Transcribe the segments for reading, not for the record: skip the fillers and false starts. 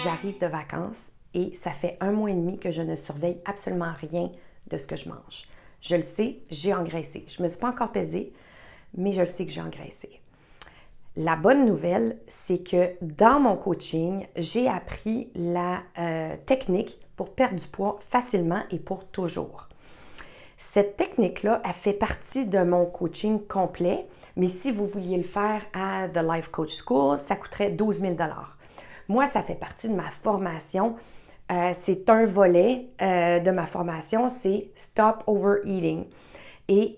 j'arrive de vacances et ça fait 1 mois et demi que je ne surveille absolument rien de ce que je mange. Je le sais, j'ai engraissé. Je ne me suis pas encore pesée, mais je le sais que j'ai engraissé. La bonne nouvelle, c'est que dans mon coaching, j'ai appris la technique pour perdre du poids facilement et pour toujours. Cette technique-là, elle fait partie de mon coaching complet, mais si vous vouliez le faire à The Life Coach School, ça coûterait 12 000 $. Moi, ça fait partie de ma formation. C'est un volet de ma formation, c'est Stop Overeating. Et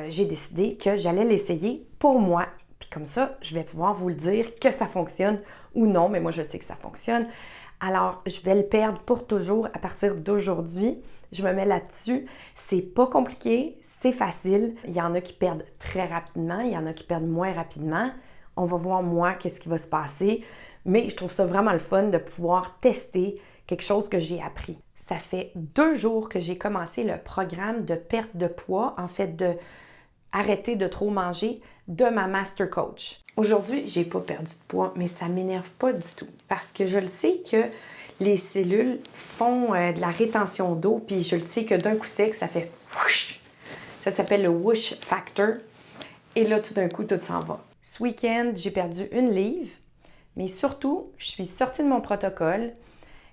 j'ai décidé que j'allais l'essayer pour moi. Puis comme ça, je vais pouvoir vous le dire que ça fonctionne ou non, mais moi, je sais que ça fonctionne. Alors, je vais le perdre pour toujours à partir d'aujourd'hui. Je me mets là-dessus. C'est pas compliqué, c'est facile. Il y en a qui perdent très rapidement, il y en a qui perdent moins rapidement. On va voir, moi, qu'est-ce qui va se passer. Mais je trouve ça vraiment le fun de pouvoir tester quelque chose que j'ai appris. Ça fait 2 jours que j'ai commencé le programme de perte de poids, en fait, de arrêter de trop manger de ma Master Coach. Aujourd'hui, j'ai pas perdu de poids, mais ça m'énerve pas du tout parce que je le sais que les cellules font de la rétention d'eau, puis je le sais que d'un coup sec, ça fait whoosh. Ça s'appelle le whoosh factor. Et là, tout d'un coup, tout s'en va. Ce week-end, j'ai perdu 1 livre, mais surtout, je suis sortie de mon protocole.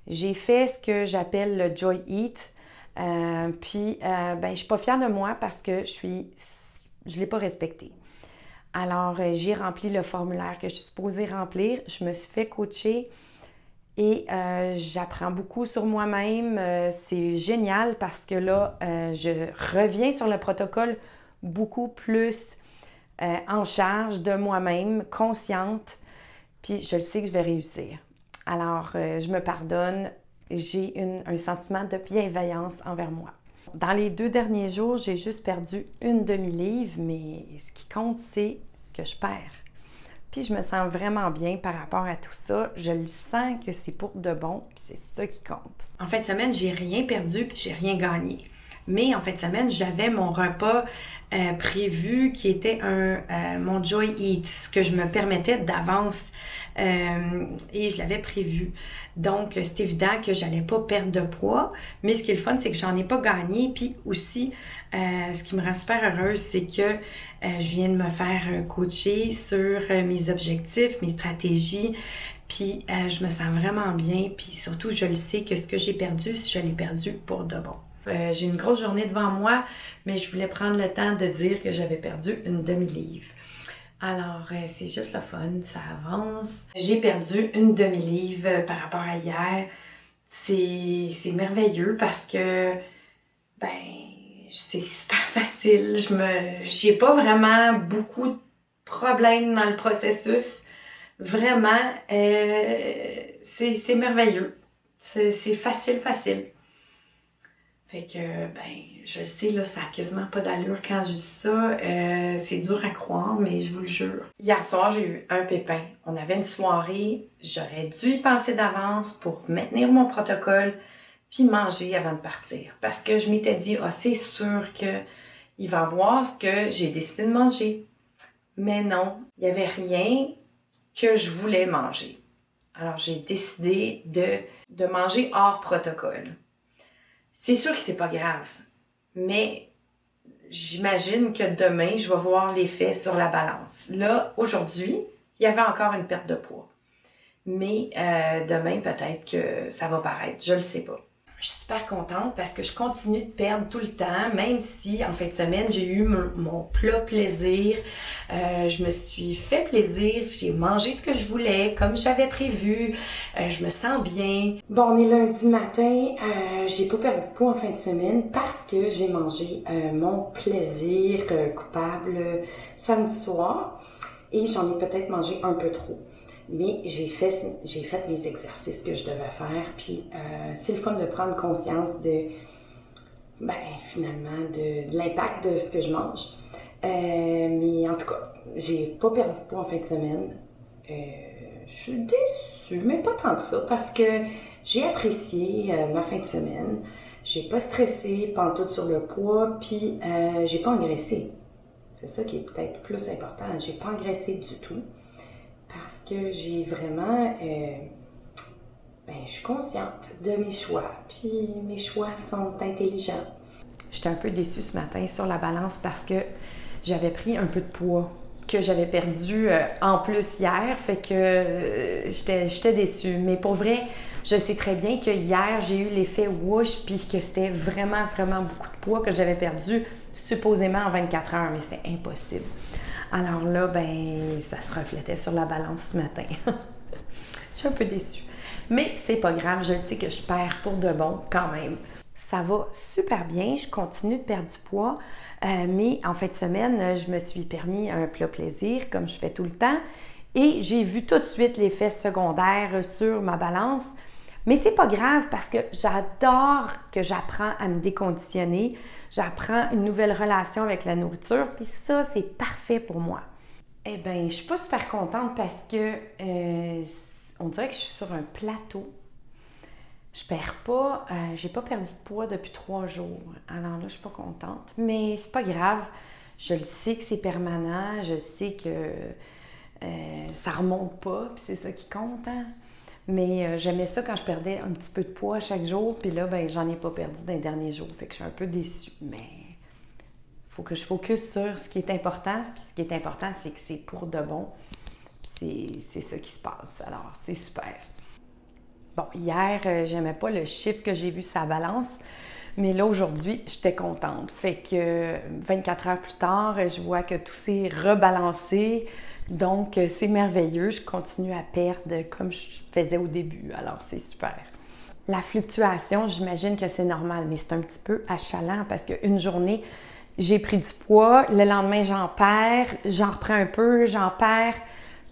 J'ai fait ce que j'appelle le Joy Eat. Je suis pas fière de moi parce que je l'ai pas respecté. Alors, j'ai rempli le formulaire que je suis supposée remplir. Je me suis fait coacher et j'apprends beaucoup sur moi-même. C'est génial parce que là, je reviens sur le protocole beaucoup plus en charge de moi-même, consciente. Puis, je le sais que je vais réussir. Alors, je me pardonne. J'ai un sentiment de bienveillance envers moi. Dans les 2 derniers jours, j'ai juste perdu 1 demi-livre, mais ce qui compte, c'est que je perds. Puis je me sens vraiment bien par rapport à tout ça. Je le sens que c'est pour de bon, puis c'est ça qui compte. En fin de semaine, j'ai rien perdu, puis j'ai rien gagné. Mais en fin de semaine, j'avais mon repas prévu qui était mon Joy Eat, ce que je me permettais d'avance et je l'avais prévu. Donc, c'est évident que j'allais pas perdre de poids, mais ce qui est le fun, c'est que j'en ai pas gagné. Puis aussi, ce qui me rend super heureuse, c'est que je viens de me faire coacher sur mes objectifs, mes stratégies. Puis, je me sens vraiment bien. Puis surtout, je le sais que ce que j'ai perdu, je l'ai perdu pour de bon. J'ai une grosse journée devant moi, mais je voulais prendre le temps de dire que j'avais perdu 1 demi-livre. Alors, c'est juste le fun, ça avance. J'ai perdu 1 demi-livre par rapport à hier. C'est merveilleux parce que, c'est super facile. J'ai pas vraiment beaucoup de problèmes dans le processus. Vraiment, c'est merveilleux. C'est facile. Fait que, je sais, là, ça a quasiment pas d'allure quand je dis ça. C'est dur à croire, mais je vous le jure. Hier soir, j'ai eu un pépin. On avait une soirée. J'aurais dû y penser d'avance pour maintenir mon protocole puis manger avant de partir. Parce que je m'étais dit, c'est sûr qu'il va voir ce que j'ai décidé de manger. Mais non, il n'y avait rien que je voulais manger. Alors, j'ai décidé de manger hors protocole. C'est sûr que c'est pas grave, mais j'imagine que demain, je vais voir l'effet sur la balance. Là, aujourd'hui, il y avait encore une perte de poids. Mais demain, peut-être que ça va paraître, je le sais pas. Je suis super contente parce que je continue de perdre tout le temps, même si en fin de semaine, j'ai eu mon plat plaisir. Je me suis fait plaisir, j'ai mangé ce que je voulais, comme j'avais prévu. Je me sens bien. Bon, on est lundi matin, j'ai pas perdu de poids en fin de semaine parce que j'ai mangé mon plaisir coupable samedi soir et j'en ai peut-être mangé un peu trop. Mais j'ai fait les exercices que je devais faire, puis c'est le fun de prendre conscience finalement, de l'impact de ce que je mange. Mais en tout cas, j'ai pas perdu de poids en fin de semaine. Je suis déçue, mais pas tant que ça, parce que j'ai apprécié ma fin de semaine. J'ai pas stressé pantoute sur le poids, puis j'ai pas engraissé. C'est ça qui est peut-être plus important. J'ai pas engraissé du tout. Parce que j'ai vraiment ben, je suis consciente de mes choix, puis mes choix sont intelligents. J'étais un peu déçue ce matin sur la balance parce que j'avais pris un peu de poids que j'avais perdu en plus hier, fait que j'étais déçue. Mais pour vrai, je sais très bien que hier, j'ai eu l'effet whoosh, puis que c'était vraiment, vraiment beaucoup de poids que j'avais perdu supposément en 24 heures, mais c'était impossible. Alors là, ben, ça se reflétait sur la balance ce matin. Je suis un peu déçue. Mais c'est pas grave, je sais que je perds pour de bon quand même. Ça va super bien, je continue de perdre du poids, mais en fin de semaine, je me suis permis un plat plaisir, comme je fais tout le temps, et j'ai vu tout de suite l'effet secondaire sur ma balance. Mais c'est pas grave parce que j'adore que j'apprends à me déconditionner, j'apprends une nouvelle relation avec la nourriture, puis ça, c'est parfait pour moi. Eh bien, je suis pas super contente parce que on dirait que je suis sur un plateau. Je perds pas, j'ai pas perdu de poids depuis 3 jours. Alors là, je suis pas contente. Mais c'est pas grave. Je le sais que c'est permanent. Je sais que ça remonte pas. Puis c'est ça qui compte. Hein? Mais j'aimais ça quand je perdais un petit peu de poids chaque jour. Puis là, ben j'en ai pas perdu dans les derniers jours. Fait que je suis un peu déçue. Mais il faut que je focus sur ce qui est important. Puis ce qui est important, c'est que c'est pour de bon. Puis c'est ça qui se passe. Alors, c'est super. Bon, hier, j'aimais pas le chiffre que j'ai vu sur la balance, mais là, aujourd'hui, j'étais contente. Fait que 24 heures plus tard, je vois que tout s'est rebalancé. Donc, c'est merveilleux. Je continue à perdre comme je faisais au début. Alors, c'est super. La fluctuation, j'imagine que c'est normal, mais c'est un petit peu achalant parce qu'une journée, j'ai pris du poids. Le lendemain, j'en perds. J'en reprends un peu, j'en perds.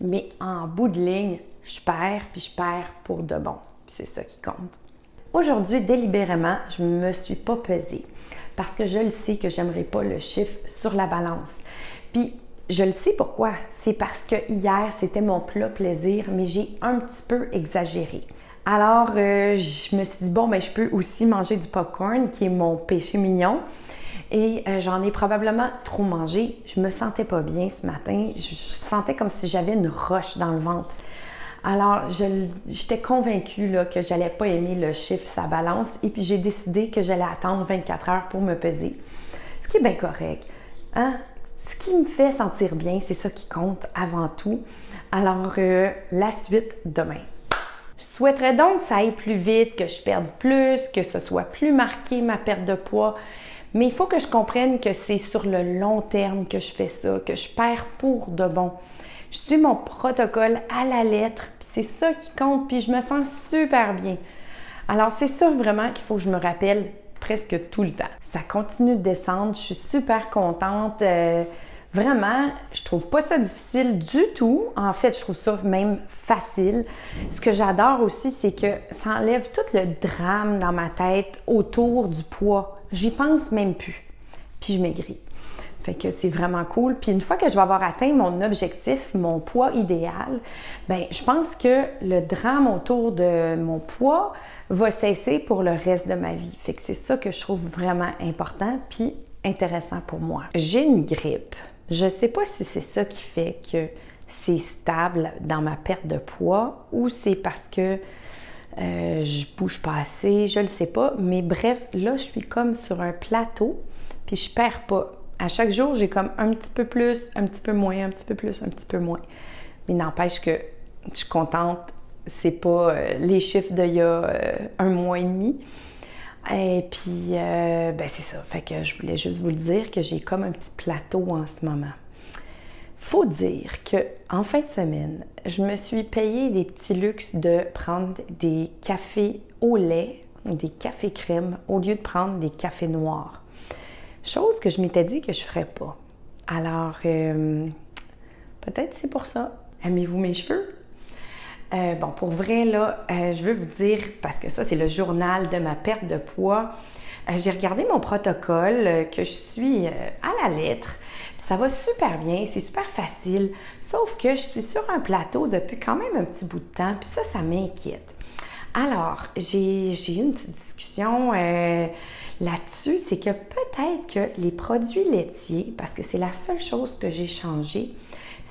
Mais en bout de ligne, je perds, puis je perds pour de bon. C'est ça qui compte. Aujourd'hui, délibérément, je ne me suis pas pesée parce que je le sais que j'aimerais pas le chiffre sur la balance. Puis, je le sais pourquoi. C'est parce que hier, c'était mon plat plaisir, mais j'ai un petit peu exagéré. Alors, je me suis dit, bon, ben, je peux aussi manger du popcorn, qui est mon péché mignon. Et j'en ai probablement trop mangé. Je me sentais pas bien ce matin. Je sentais comme si j'avais une roche dans le ventre. Alors, j'étais convaincue là, que j'allais pas aimer le chiffre sa balance et puis j'ai décidé que j'allais attendre 24 heures pour me peser. Ce qui est bien correct. Hein? Ce qui me fait sentir bien, c'est ça qui compte avant tout. Alors, la suite demain. Je souhaiterais donc que ça aille plus vite, que je perde plus, que ce soit plus marqué ma perte de poids. Mais il faut que je comprenne que c'est sur le long terme que je fais ça, que je perds pour de bon. Je suis mon protocole à la lettre, puis c'est ça qui compte, puis je me sens super bien. Alors, c'est ça vraiment qu'il faut que je me rappelle presque tout le temps. Ça continue de descendre, je suis super contente. Vraiment, je trouve pas ça difficile du tout. En fait, je trouve ça même facile. Ce que j'adore aussi, c'est que ça enlève tout le drame dans ma tête autour du poids. J'y pense même plus, puis je maigris. Fait que c'est vraiment cool. Puis une fois que je vais avoir atteint mon objectif, mon poids idéal, bien, je pense que le drame autour de mon poids va cesser pour le reste de ma vie. Fait que c'est ça que je trouve vraiment important puis intéressant pour moi. J'ai une grippe. Je sais pas si c'est ça qui fait que c'est stable dans ma perte de poids ou c'est parce que je bouge pas assez, je le sais pas. Mais bref, là, je suis comme sur un plateau puis je perds pas. À chaque jour, j'ai comme un petit peu plus, un petit peu moins, un petit peu plus, un petit peu moins. Mais n'empêche que je suis contente. C'est pas les chiffres d'il y a un mois et demi. Et puis, ben c'est ça. Fait que je voulais juste vous le dire que j'ai comme un petit plateau en ce moment. Faut dire qu'en fin de semaine, je me suis payé des petits luxes de prendre des cafés au lait ou des cafés crème au lieu de prendre des cafés noirs. Chose que je m'étais dit que je ne ferais pas. Alors, peut-être c'est pour ça. Aimez-vous mes cheveux? Bon, pour vrai, là, je veux vous dire, parce que ça, c'est le journal de ma perte de poids. J'ai regardé mon protocole que je suis à la lettre. Puis ça va super bien, c'est super facile. Sauf que je suis sur un plateau depuis quand même un petit bout de temps. Puis ça m'inquiète. Alors, j'ai eu une petite discussion là-dessus, c'est que peut-être que les produits laitiers, parce que c'est la seule chose que j'ai changé,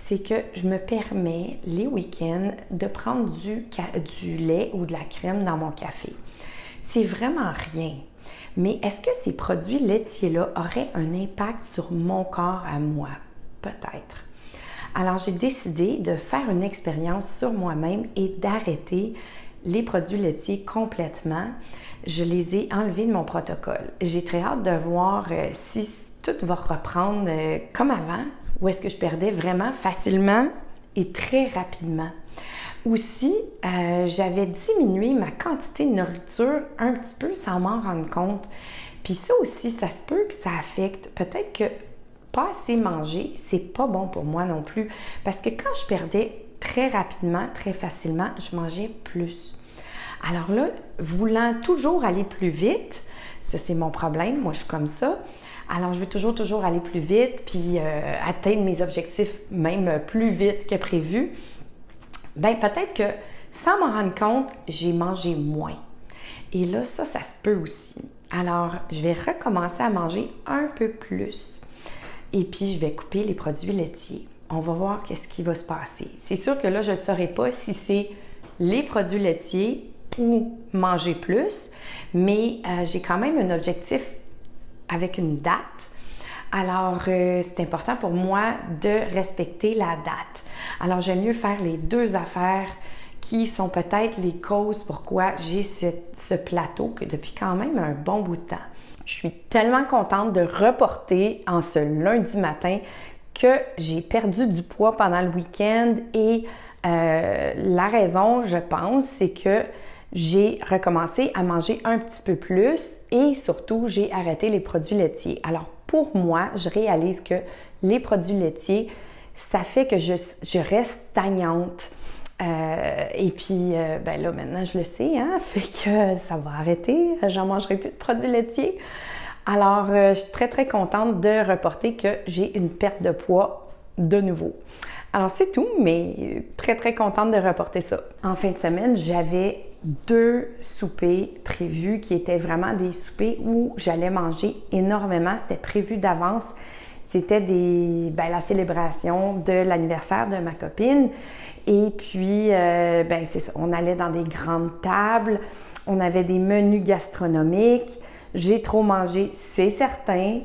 c'est que je me permets les week-ends de prendre du lait ou de la crème dans mon café. C'est vraiment rien. Mais est-ce que ces produits laitiers-là auraient un impact sur mon corps à moi? Peut-être. Alors, j'ai décidé de faire une expérience sur moi-même et d'arrêter les produits laitiers complètement. Je les ai enlevés de mon protocole. J'ai très hâte de voir si tout va reprendre comme avant, ou est-ce que je perdais vraiment facilement et très rapidement. Aussi, j'avais diminué ma quantité de nourriture un petit peu sans m'en rendre compte. Puis ça aussi, ça se peut que ça affecte. Peut-être que pas assez manger, c'est pas bon pour moi non plus. Parce que quand je perdais très rapidement, très facilement, je mangeais plus. Alors là, voulant toujours aller plus vite, ça c'est mon problème, moi je suis comme ça. Alors je veux toujours aller plus vite, puis atteindre mes objectifs même plus vite que prévu. Bien, peut-être que sans m'en rendre compte, j'ai mangé moins. Et là, ça se peut aussi. Alors, je vais recommencer à manger un peu plus. Et puis, je vais couper les produits laitiers. On va voir qu'est-ce qui va se passer. C'est sûr que là, je ne saurais pas si c'est les produits laitiers ou manger plus, mais j'ai quand même un objectif avec une date. Alors, c'est important pour moi de respecter la date. Alors, j'aime mieux faire les deux affaires qui sont peut-être les causes pourquoi j'ai ce plateau que depuis quand même un bon bout de temps. Je suis tellement contente de reporter en ce lundi matin que j'ai perdu du poids pendant le week-end et la raison, je pense, c'est que j'ai recommencé à manger un petit peu plus et surtout, j'ai arrêté les produits laitiers. Alors, pour moi, je réalise que les produits laitiers, ça fait que je reste stagnante. Et puis, ben là, maintenant, je le sais, hein, fait que ça va arrêter. J'en mangerai plus de produits laitiers. Alors, je suis très, très contente de reporter que j'ai une perte de poids de nouveau. Alors, c'est tout, mais très, très contente de reporter ça. En fin de semaine, j'avais 2 soupers prévus qui étaient vraiment des soupers où j'allais manger énormément. C'était prévu d'avance. C'était la célébration de l'anniversaire de ma copine. Et puis, c'est ça, on allait dans des grandes tables. On avait des menus gastronomiques. J'ai trop mangé, c'est certain.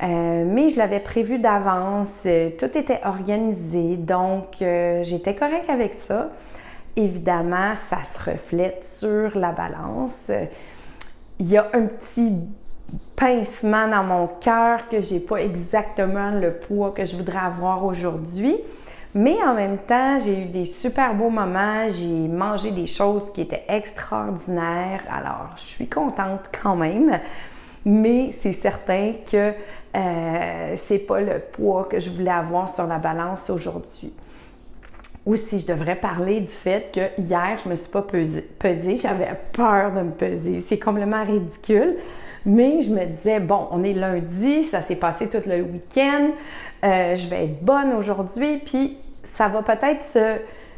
Mais je l'avais prévu d'avance, tout était organisé, donc j'étais correcte avec ça. Évidemment, ça se reflète sur la balance. Il y a un petit pincement dans mon cœur que j'ai pas exactement le poids que je voudrais avoir aujourd'hui. Mais en même temps, j'ai eu des super beaux moments, j'ai mangé des choses qui étaient extraordinaires, alors je suis contente quand même. Mais c'est certain que c'est pas le poids que je voulais avoir sur la balance aujourd'hui. Aussi, je devrais parler du fait que hier, je me suis pas pesée, j'avais peur de me peser. C'est complètement ridicule, mais je me disais, bon, on est lundi, ça s'est passé tout le week-end, je vais être bonne aujourd'hui, puis ça va peut-être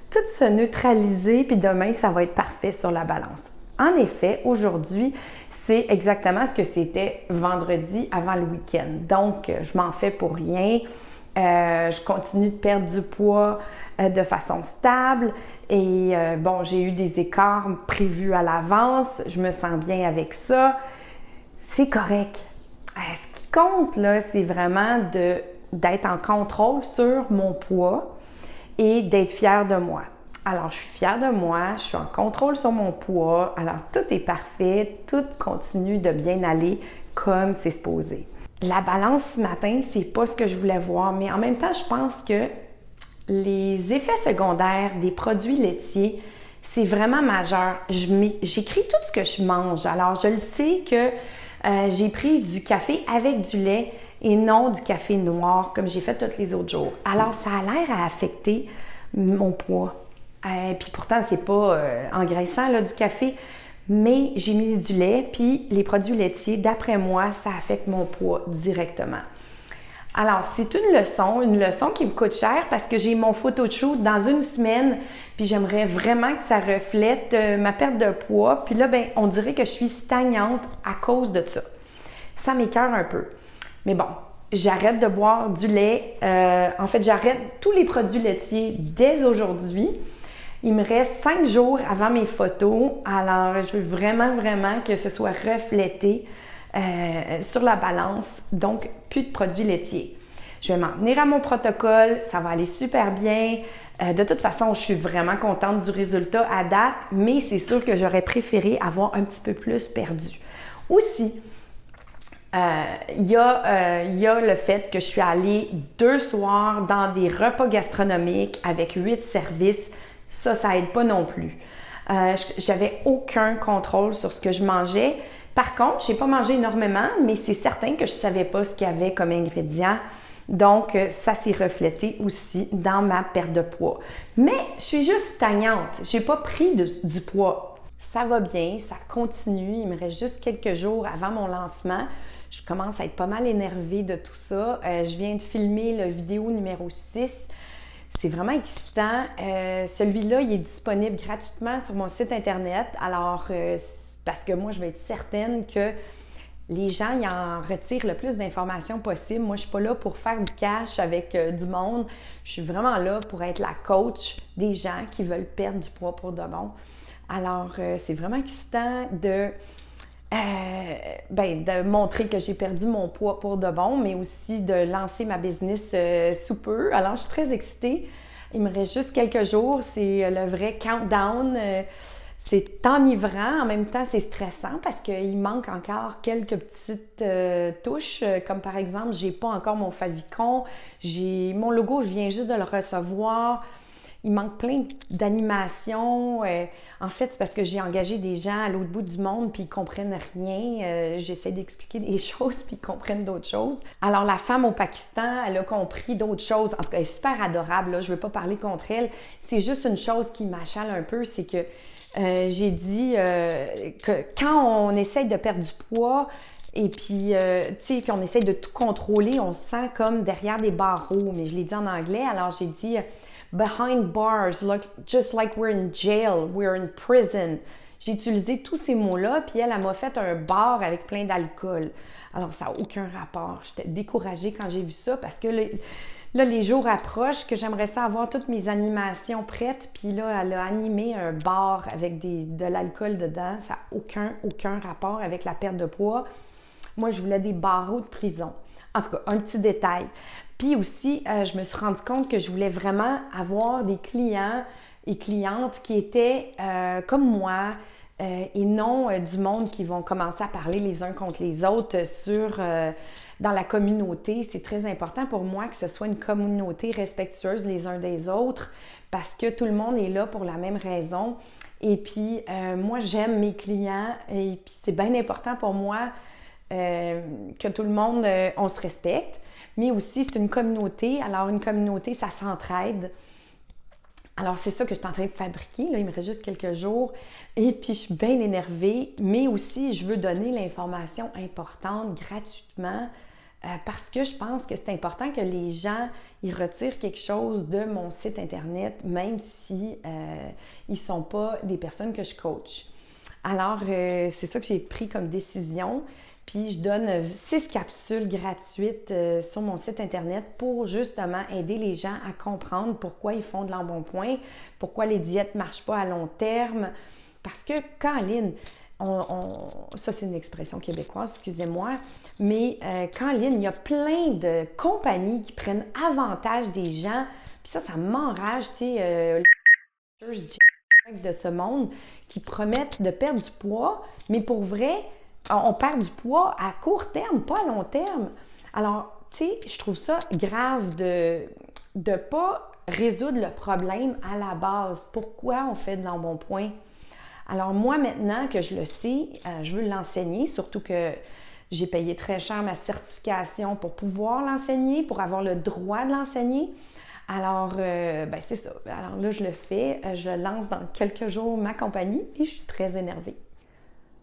tout se neutraliser, puis demain, ça va être parfait sur la balance. En effet, aujourd'hui, c'est exactement ce que c'était vendredi avant le week-end. Donc, je m'en fais pour rien. Je continue de perdre du poids de façon stable et j'ai eu des écarts prévus à l'avance. Je me sens bien avec ça. C'est correct. Ce qui compte, là, c'est vraiment d'être en contrôle sur mon poids et d'être fière de moi. Alors, je suis fière de moi, je suis en contrôle sur mon poids, alors tout est parfait, tout continue de bien aller comme c'est supposé. La balance ce matin, c'est pas ce que je voulais voir, mais en même temps, je pense que les effets secondaires des produits laitiers, c'est vraiment majeur. J'écris tout ce que je mange, alors je le sais que j'ai pris du café avec du lait et non du café noir comme j'ai fait tous les autres jours. Alors, ça a l'air à affecter mon poids. Puis pourtant, c'est pas engraissant là, du café, mais j'ai mis du lait, puis les produits laitiers, d'après moi, ça affecte mon poids directement. Alors, c'est une leçon qui me coûte cher parce que j'ai mon photoshoot dans une semaine, puis j'aimerais vraiment que ça reflète ma perte de poids. Puis là, on dirait que je suis stagnante à cause de ça. Ça m'écoeure un peu. Mais bon, j'arrête de boire du lait. En fait, j'arrête tous les produits laitiers dès aujourd'hui. Il me reste 5 jours avant mes photos. Alors, je veux vraiment, vraiment que ce soit reflété sur la balance. Donc, plus de produits laitiers. Je vais m'en tenir à mon protocole. Ça va aller super bien. De toute façon, je suis vraiment contente du résultat à date, mais c'est sûr que j'aurais préféré avoir un petit peu plus perdu. Aussi, il y a le fait que je suis allée 2 soirs dans des repas gastronomiques avec 8 services. Ça aide pas non plus. J'avais aucun contrôle sur ce que je mangeais. Par contre, je n'ai pas mangé énormément, mais c'est certain que je ne savais pas ce qu'il y avait comme ingrédient. Donc, ça s'est reflété aussi dans ma perte de poids. Mais je suis juste stagnante. Je n'ai pas pris du poids. Ça va bien, ça continue. Il me reste juste quelques jours avant mon lancement. Je commence à être pas mal énervée de tout ça. Je viens de filmer la vidéo numéro 6. C'est vraiment excitant. Celui-là, il est disponible gratuitement sur mon site Internet. Alors, parce que moi, je vais être certaine que les gens y en retirent le plus d'informations possible. Moi, je ne suis pas là pour faire du cash avec du monde. Je suis vraiment là pour être la coach des gens qui veulent perdre du poids pour de bon. Alors, c'est vraiment excitant de montrer que j'ai perdu mon poids pour de bon, mais aussi de lancer ma business sous peu. Alors, je suis très excitée. Il me reste juste quelques jours. C'est le vrai countdown. C'est enivrant, en même temps c'est stressant parce qu'il manque encore quelques petites touches, comme par exemple, j'ai pas encore mon favicon, j'ai mon logo, je viens juste de le recevoir. Il manque plein d'animations. En fait, c'est parce que j'ai engagé des gens à l'autre bout du monde puis ils comprennent rien. J'essaie d'expliquer des choses puis ils comprennent d'autres choses. Alors, la femme au Pakistan, elle a compris d'autres choses. En tout cas, elle est super adorable, là. Je ne veux pas parler contre elle. C'est juste une chose qui m'achale un peu, c'est que j'ai dit que quand on essaye de perdre du poids et puis, puis on essaye de tout contrôler, on se sent comme derrière des barreaux. Mais je l'ai dit en anglais, alors j'ai dit behind bars, just like we're in jail, we're in prison. J'ai utilisé tous ces mots-là, puis elle m'a fait un bar avec plein d'alcool. Alors, ça n'a aucun rapport. J'étais découragée quand j'ai vu ça parce que là, les jours approchent, que j'aimerais ça avoir toutes mes animations prêtes. Puis là, elle a animé un bar avec de l'alcool dedans. Ça n'a aucun rapport avec la perte de poids. Moi, je voulais des barreaux de prison. En tout cas, un petit détail. Puis aussi, je me suis rendu compte que je voulais vraiment avoir des clients et clientes qui étaient comme moi et non du monde qui vont commencer à parler les uns contre les autres dans la communauté. C'est très important pour moi que ce soit une communauté respectueuse les uns des autres parce que tout le monde est là pour la même raison. Et puis, moi, j'aime mes clients et puis c'est bien important pour moi que tout le monde, on se respecte. Mais aussi, c'est une communauté. Alors, une communauté, ça s'entraide. Alors, c'est ça que je suis en train de fabriquer. Là, il me reste juste quelques jours. Et puis, je suis bien énervée. Mais aussi, je veux donner l'information importante gratuitement parce que je pense que c'est important que les gens ils retirent quelque chose de mon site Internet, même si ils ne sont pas des personnes que je coach. Alors, c'est ça que j'ai pris comme décision. Puis, je donne 6 capsules gratuites sur mon site Internet pour justement aider les gens à comprendre pourquoi ils font de l'embonpoint, pourquoi les diètes ne marchent pas à long terme. Parce que, Caroline, ça c'est une expression québécoise, excusez-moi, mais Caroline, il y a plein de compagnies qui prennent avantage des gens. Puis ça m'enrage, tu sais, de ce monde qui promettent de perdre du poids, mais pour vrai, on perd du poids à court terme, pas à long terme. Alors, tu sais, je trouve ça grave de ne pas résoudre le problème à la base. Pourquoi on fait de l'embonpoint? Alors, moi, maintenant que je le sais, je veux l'enseigner, surtout que j'ai payé très cher ma certification pour pouvoir l'enseigner, pour avoir le droit de l'enseigner. Alors, c'est ça. Alors là, je le fais. Je lance dans quelques jours ma compagnie et je suis très énervée.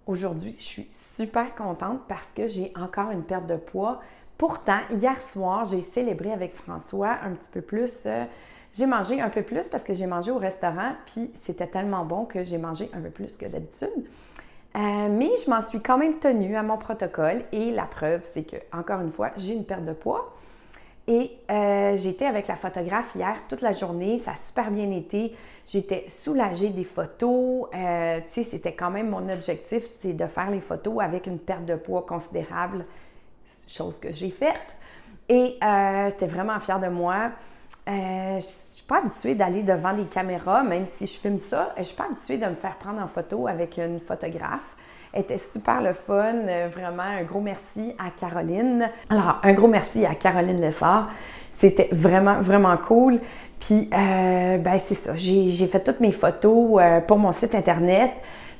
Aujourd'hui, je suis super contente parce que j'ai encore une perte de poids. Pourtant, hier soir, j'ai célébré avec François un petit peu plus. J'ai mangé un peu plus parce que j'ai mangé au restaurant, puis c'était tellement bon que j'ai mangé un peu plus que d'habitude. Mais je m'en suis quand même tenue à mon protocole et la preuve, c'est que, encore une fois, j'ai une perte de poids. Et j'étais avec la photographe hier toute la journée, ça a super bien été. J'étais soulagée des photos. Tu sais, c'était quand même mon objectif, c'est de faire les photos avec une perte de poids considérable, chose que j'ai faite. Et j'étais vraiment fière de moi. Je ne suis pas habituée d'aller devant des caméras, même si je filme ça. Je ne suis pas habituée de me faire prendre en photo avec une photographe. Elle était super le fun, vraiment un gros merci à Caroline. Alors, un gros merci à Caroline Lessard. C'était vraiment, vraiment cool. Puis, c'est ça, j'ai fait toutes mes photos pour mon site internet.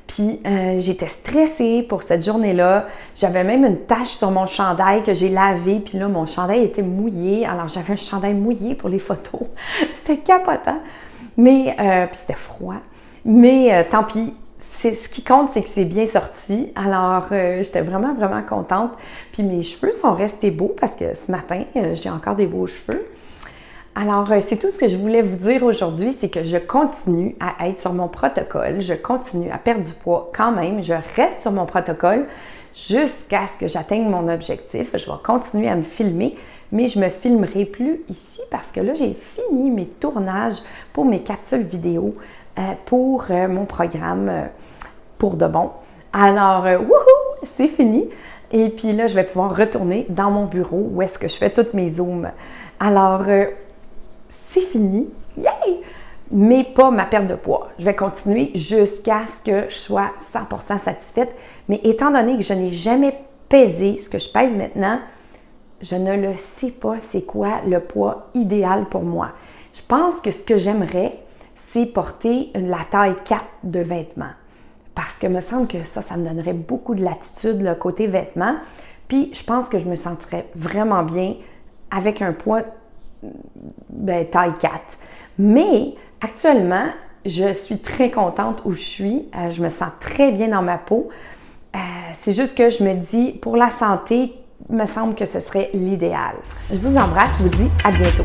Puis, j'étais stressée pour cette journée-là. J'avais même une tache sur mon chandail que j'ai lavé. Puis là, mon chandail était mouillé. Alors, j'avais un chandail mouillé pour les photos. C'était capotant. Mais, puis c'était froid. Mais tant pis. Ce qui compte, c'est que c'est bien sorti. Alors, j'étais vraiment, vraiment contente. Puis mes cheveux sont restés beaux parce que ce matin, j'ai encore des beaux cheveux. Alors, c'est tout ce que je voulais vous dire aujourd'hui, c'est que je continue à être sur mon protocole. Je continue à perdre du poids quand même. Je reste sur mon protocole jusqu'à ce que j'atteigne mon objectif. Je vais continuer à me filmer, mais je ne me filmerai plus ici parce que là, j'ai fini mes tournages pour mes capsules vidéo pour mon programme pour de bon. Alors, wouhou, c'est fini. Et puis là, je vais pouvoir retourner dans mon bureau où est-ce que je fais tous mes zooms. Alors, c'est fini. Yay! Mais pas ma perte de poids. Je vais continuer jusqu'à ce que je sois 100% satisfaite. Mais étant donné que je n'ai jamais pesé ce que je pèse maintenant, je ne le sais pas c'est quoi le poids idéal pour moi. Je pense que ce que j'aimerais, c'est porter la taille 4 de vêtements. Parce que me semble que ça me donnerait beaucoup de latitude, le côté vêtements. Puis, je pense que je me sentirais vraiment bien avec un poids taille 4. Mais, actuellement, je suis très contente où je suis. Je me sens très bien dans ma peau. C'est juste que je me dis, pour la santé, il me semble que ce serait l'idéal. Je vous embrasse, je vous dis à bientôt.